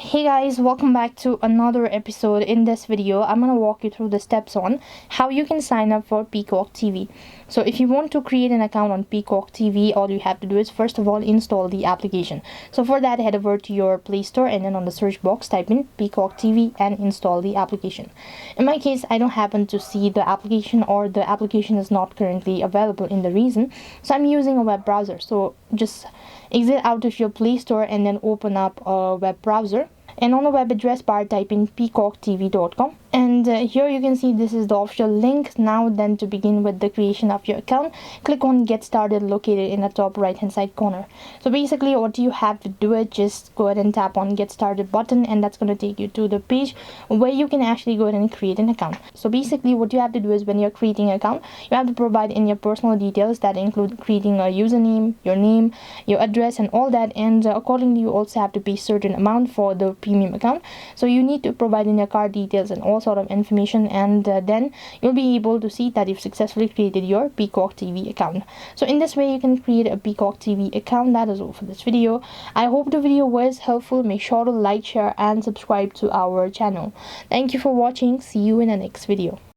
Hey guys, welcome back to another episode. In this video I'm going to walk you through the steps on how you can sign up for Peacock TV. So if you want to create an account on Peacock TV, all you have to do is first of all install the application. So for that, head over to your Play Store and then on the search box type in Peacock TV and install the application. In my case, I don't happen to see the application, or the application is not currently available in the region, so I'm using a web browser. So just exit out of your Play Store and then open up a web browser, and on the web address bar type in peacocktv.com, and here you can see this is the official link. Now then, to begin with the creation of your account, click on get started located in the top right hand side corner. So basically what you have to do is just go ahead and tap on get started button, and that's going to take you to the page where you can actually go ahead and create an account. So basically what you have to do is, when you're creating an account, you have to provide in your personal details that include creating a username, your name, your address and all that, and accordingly you also have to pay certain amount for the premium account. So you need to provide in your card details and all sort of information, and then you'll be able to see that you've successfully created your Peacock TV account. So in this way you can create a Peacock TV account. That is all for this video. I hope the video was helpful. Make sure to like, share and subscribe to our channel. Thank you for watching. See you in the next video.